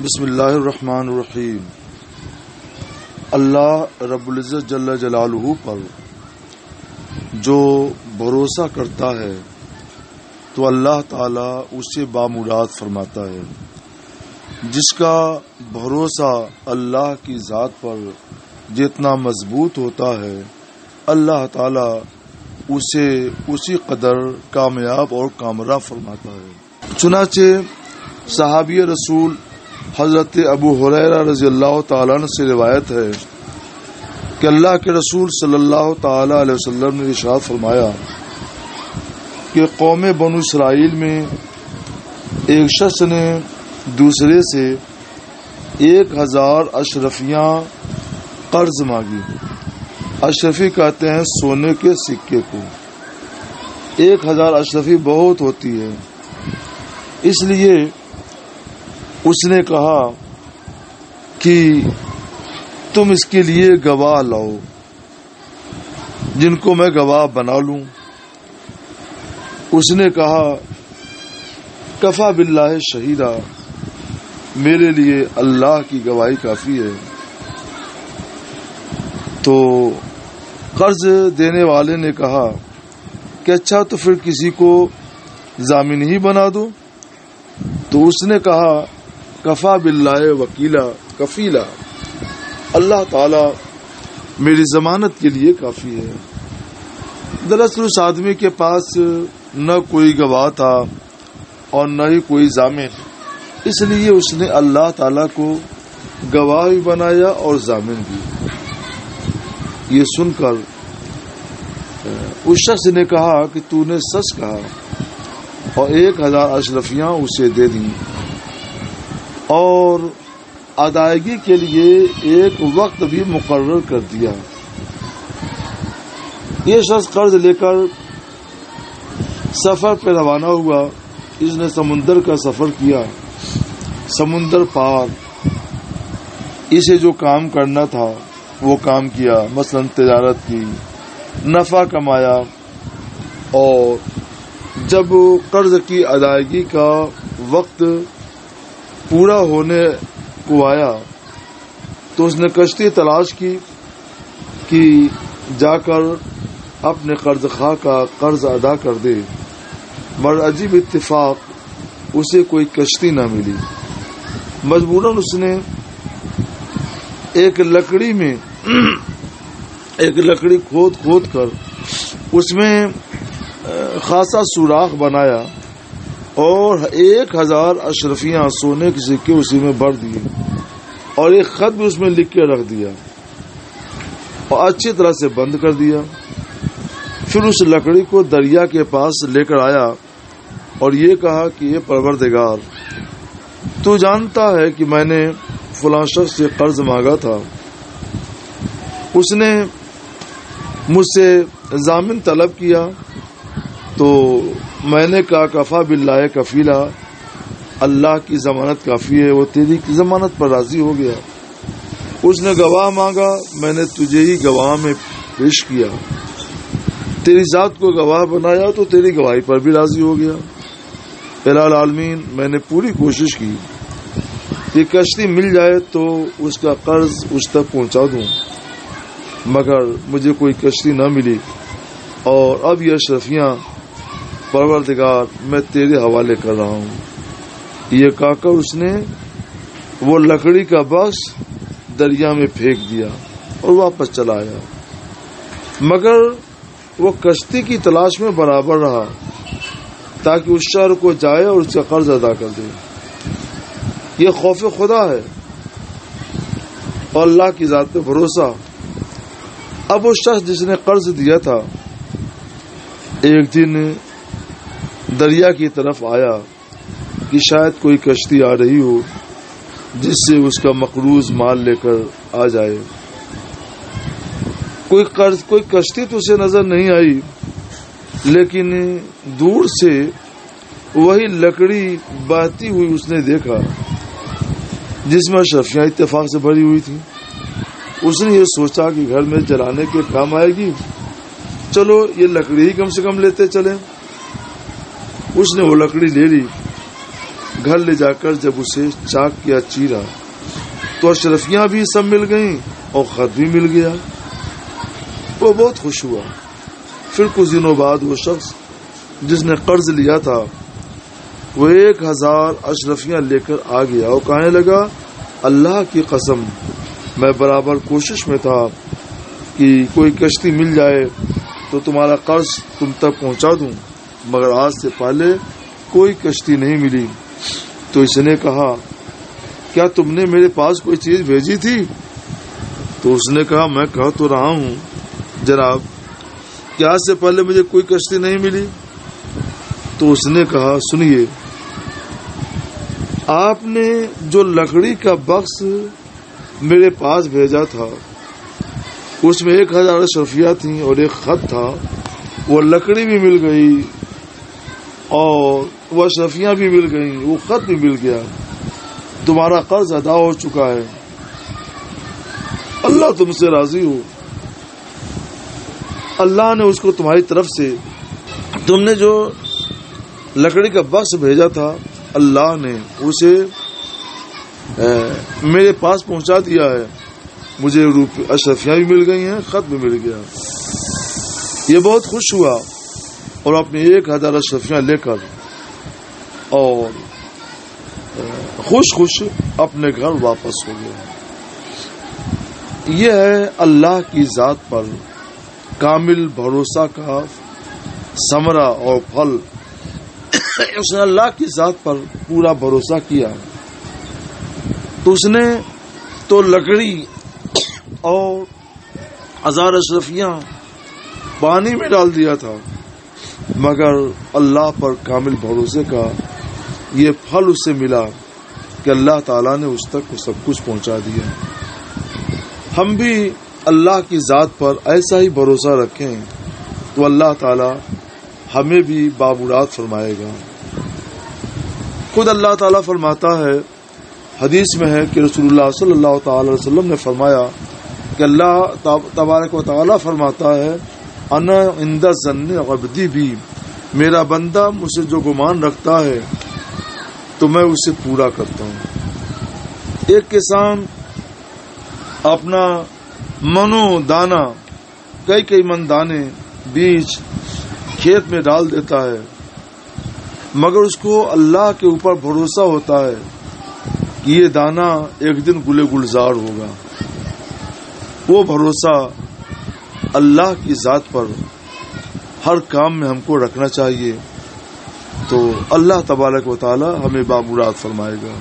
بسم اللہ الرحمن الرحیم۔ اللہ رب العزت جل جلالہ پر جو بھروسہ کرتا ہے تو اللہ تعالی اسے بامراد فرماتا ہے۔ جس کا بھروسہ اللہ کی ذات پر جتنا مضبوط ہوتا ہے اللہ تعالی اسے اسی قدر کامیاب اور کامرا فرماتا ہے۔ چنانچہ صحابی رسول حضرت ابو ہریرہ رضی اللہ تعالیٰ عنہ سے روایت ہے کہ اللہ کے رسول صلی اللہ تعالی علیہ وسلم نے ارشاد فرمایا کہ قوم بنو اسرائیل میں ایک شخص نے دوسرے سے 1000 اشرفیاں قرض مانگی۔ اشرفی کہتے ہیں سونے کے سکے کو۔ 1000 اشرفی بہت ہوتی ہے، اس لیے اس نے کہا کہ تم اس کے لیے گواہ لاؤ جن کو میں گواہ بنا لوں۔ اس نے کہا کفا باللہ شہیدہ، میرے لیے اللہ کی گواہی کافی ہے۔ تو قرض دینے والے نے کہا کہ اچھا تو پھر کسی کو ضامن ہی بنا دو۔ تو اس نے کہا کفا باللہ وکیلا کفیلا، اللہ تعالی میری ضمانت کے لیے کافی ہے۔ دراصل اس آدمی کے پاس نہ کوئی گواہ تھا اور نہ ہی کوئی ضامن، اس لیے اس نے اللہ تعالی کو گواہ بھی بنایا اور ضامن بھی۔ یہ سن کر اس شخص نے کہا کہ تو نے سچ کہا، اور 1000 اشرفیاں اسے دے دیں اور ادائیگی کے لیے ایک وقت بھی مقرر کر دیا۔ یہ شخص قرض لے کر سفر پہ روانہ ہوا۔ اس نے سمندر کا سفر کیا، سمندر پار اسے جو کام کرنا تھا وہ کام کیا، مثلا تجارت کی، نفع کمایا، اور جب قرض کی ادائیگی کا وقت پورا ہونے کو آیا تو اس نے کشتی تلاش کی کہ جا کر اپنے قرض خواہ کا قرض ادا کر دے، مگر عجیب اتفاق اسے کوئی کشتی نہ ملی۔ مجبوراً اس نے ایک لکڑی کھود کر اس میں خاصا سوراخ بنایا اور 1000 اشرفیاں سونے کے سکے اسی میں بھر دیے، اور ایک خط بھی اس میں لکھ کے رکھ دیا اور اچھی طرح سے بند کر دیا۔ پھر اس لکڑی کو دریا کے پاس لے کر آیا اور یہ کہا کہ یہ پروردگار، تو جانتا ہے کہ میں نے فلاں شخص سے قرض مانگا تھا، اس نے مجھ سے ضامن طلب کیا، تو میں نے کہا کفا باللہ کفیلا، اللہ کی ضمانت کافی ہے، وہ تیری ضمانت پر راضی ہو گیا۔ اس نے گواہ مانگا، میں نے تجھے ہی گواہ میں پیش کیا، تیری ذات کو گواہ بنایا تو تیری گواہی پر بھی راضی ہو گیا۔ الہ العالمین، میں نے پوری کوشش کی کہ کشتی مل جائے تو اس کا قرض اس تک پہنچا دوں، مگر مجھے کوئی کشتی نہ ملی، اور اب یہ اشرفیاں پروردگار میں تیرے حوالے کر رہا ہوں۔ یہ کہہ کر اس نے وہ لکڑی کا بکس دریا میں پھینک دیا اور واپس چلا آیا، مگر وہ کشتی کی تلاش میں برابر رہا تاکہ اس شہر کو جائے اور اس کا قرض ادا کر دے۔ یہ خوف خدا ہے اور اللہ کی ذات پہ بھروسہ۔ اب وہ شخص جس نے قرض دیا تھا ایک دن دریا کی طرف آیا کہ شاید کوئی کشتی آ رہی ہو جس سے اس کا مقروض مال لے کر آ جائے۔ کوئی کشتی تو اسے نظر نہیں آئی، لیکن دور سے وہی لکڑی بہتی ہوئی اس نے دیکھا جس میں اشرفیاں اتفاق سے بھری ہوئی تھی۔ اس نے یہ سوچا کہ گھر میں جلانے کے کام آئے گی، چلو یہ لکڑی ہی کم سے کم لیتے چلیں۔ اس نے وہ لکڑی لے لی، گھر لے جا کر جب اسے چاک کیا، چیرا، تو اشرفیاں بھی سب مل گئیں اور خط بھی مل گیا۔ وہ بہت خوش ہوا۔ پھر کچھ دنوں بعد وہ شخص جس نے قرض لیا تھا وہ 1000 اشرفیاں لے کر آ گیا اور کہنے لگا، اللہ کی قسم میں برابر کوشش میں تھا کہ کوئی کشتی مل جائے تو تمہارا قرض تم تک پہنچا دوں، مگر آج سے پہلے کوئی کشتی نہیں ملی۔ تو اس نے کہا، کیا تم نے میرے پاس کوئی چیز بھیجی تھی؟ تو اس نے کہا، میں کہہ تو رہا ہوں جناب کہ آج سے پہلے مجھے کوئی کشتی نہیں ملی۔ تو اس نے کہا، سنیے، آپ نے جو لکڑی کا بکس میرے پاس بھیجا تھا اس میں 1000 اشرفیاں تھیں اور ایک خط تھا، وہ لکڑی بھی مل گئی اور وہ اشرفیاں بھی مل گئیں، وہ خط بھی مل گیا، تمہارا قرض ادا ہو چکا ہے، اللہ تم سے راضی ہو۔ اللہ نے اس کو تمہاری طرف سے، تم نے جو لکڑی کا بکس بھیجا تھا اللہ نے اسے میرے پاس پہنچا دیا ہے، مجھے اشرفیاں بھی مل گئی ہیں، خط بھی مل گیا۔ یہ بہت خوش ہوا اور اپنی 1000 اشرفیاں لے کر اور خوش خوش اپنے گھر واپس ہو گیا۔ یہ ہے اللہ کی ذات پر کامل بھروسہ کا ثمرہ اور پھل۔ اس نے اللہ کی ذات پر پورا بھروسہ کیا تو اس نے تو لکڑی اور 1000 اشرفیاں پانی میں ڈال دیا تھا، مگر اللہ پر کامل بھروسے کا یہ پھل اسے ملا کہ اللہ تعالیٰ نے اس تک سب کچھ پہنچا دیا۔ ہم بھی اللہ کی ذات پر ایسا ہی بھروسہ رکھیں تو اللہ تعالیٰ ہمیں بھی بامراد فرمائے گا۔ خود اللہ تعالیٰ فرماتا ہے، حدیث میں ہے کہ رسول اللہ صلی اللہ تعالی علیہ وسلم نے فرمایا کہ اللہ تبارک و تعالیٰ فرماتا ہے، انا عند ظن عبدی بھی، میرا بندہ مجھ سے جو گمان رکھتا ہے تو میں اسے پورا کرتا ہوں۔ ایک کسان اپنا منو دانا، کئی من دانے بیج کھیت میں ڈال دیتا ہے، مگر اس کو اللہ کے اوپر بھروسہ ہوتا ہے کہ یہ دانا ایک دن گلے گلزار ہوگا۔ وہ بھروسہ اللہ کی ذات پر ہر کام میں ہم کو رکھنا چاہیے، تو اللہ تبارک و تعالی ہمیں بامراد فرمائے گا۔